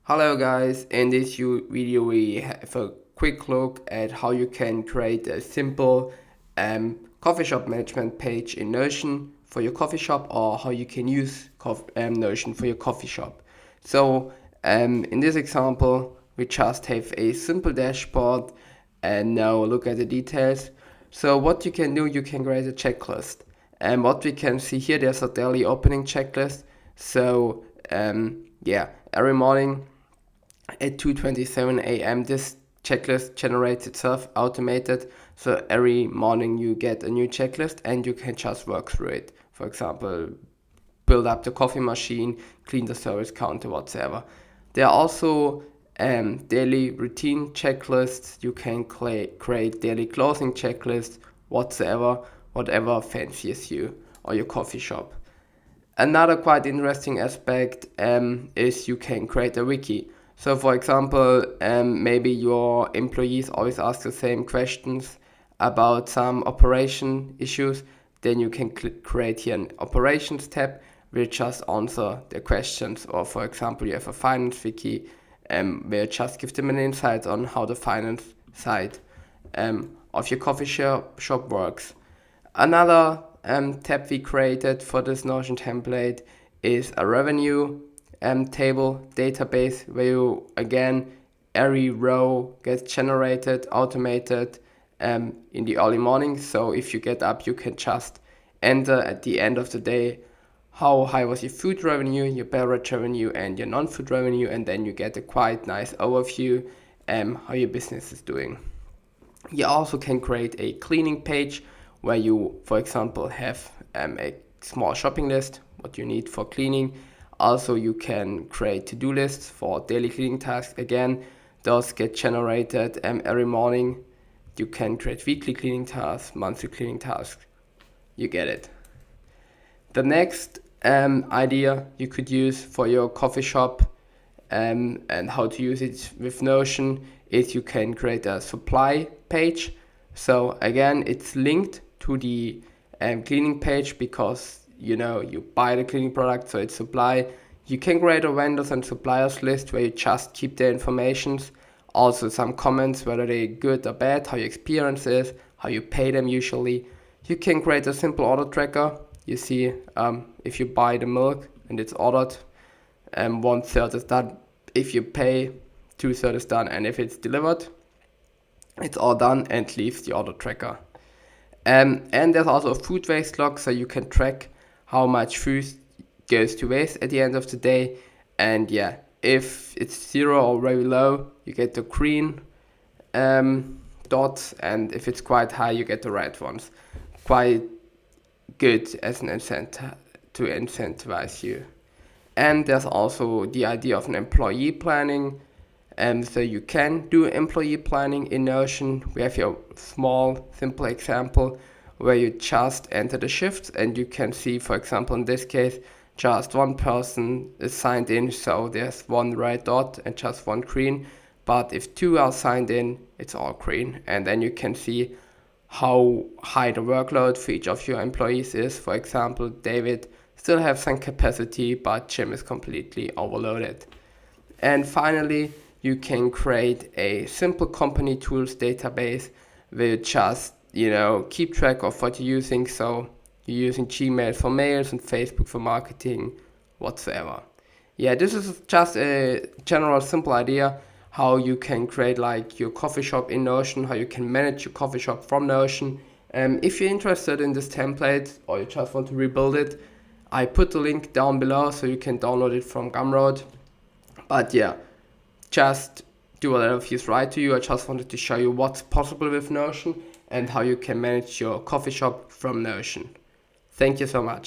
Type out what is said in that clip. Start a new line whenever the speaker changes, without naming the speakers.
Hello guys, in this video we have a quick look at how you can create a simple coffee shop management page in Notion for your coffee shop, or how you can use Notion for your coffee shop. So in this example we just have a simple dashboard, and now look at the details. So what you can do, you can create a checklist, and what we can see here, there's a daily opening checklist. So every morning at 2:27 a.m. this checklist generates itself automated. So every morning you get a new checklist and you can just work through it. For example, build up the coffee machine, clean the service counter, whatsoever. There are also daily routine checklists. You can create daily closing checklists, whatever fancies you or your coffee shop. Another quite interesting aspect is you can create a wiki. So for example, maybe your employees always ask the same questions about some operation issues. Then you can create here an operations tab, which just answer the questions. Or for example, you have a finance wiki, where you just give them an insight on how the finance side of your coffee shop works. Another tab we created for this Notion template is a revenue table database, where you, again, every row gets generated, automated in the early morning. So if you get up, you can just enter at the end of the day how high was your food revenue, your beverage revenue, and your non-food revenue, and then you get a quite nice overview how your business is doing. You also can create a cleaning page where you, for example, have a small shopping list, what you need for cleaning. Also, you can create to-do lists for daily cleaning tasks. Again, those get generated every morning. You can create weekly cleaning tasks, monthly cleaning tasks. You get it. The next idea you could use for your coffee shop and how to use it with Notion is you can create a supply page. So again, it's linked to the cleaning page because you buy the cleaning product, so it's supply. You can create a vendors and suppliers list where you just keep their informations, also some comments, whether they're good or bad, how your experience is, how you pay them usually. You can create a simple order tracker. You see if you buy the milk and it's ordered, 1/3 is done. If you pay, 2/3 is done, and if it's delivered, it's all done and leaves the order tracker. And there's also a food waste log, so you can track how much food goes to waste at the end of the day. And yeah, if it's 0 or very low, you get the green dots, and if it's quite high, you get the red ones. Quite good as an incentive to incentivize you. And there's also the idea of an employee planning. So you can do employee planning in Notion. We have your small, simple example where you just enter the shifts, and you can see, for example, in this case, just one person is signed in, so there's one red dot and just one green. But if 2 are signed in, it's all green. And then you can see how high the workload for each of your employees is. For example, David still has some capacity, but Jim is completely overloaded. And finally, you can create a simple company tools database where you just keep track of what you're using. So you're using Gmail for mails and Facebook for marketing, whatsoever. Yeah, this is just a general simple idea how you can create like your coffee shop in Notion, how you can manage your coffee shop from Notion. If you're interested in this template or you just want to rebuild it, I put the link down below so you can download it from Gumroad. But yeah, just do whatever feels right to you. I just wanted to show you what's possible with Notion and how you can manage your coffee shop from Notion. Thank you so much.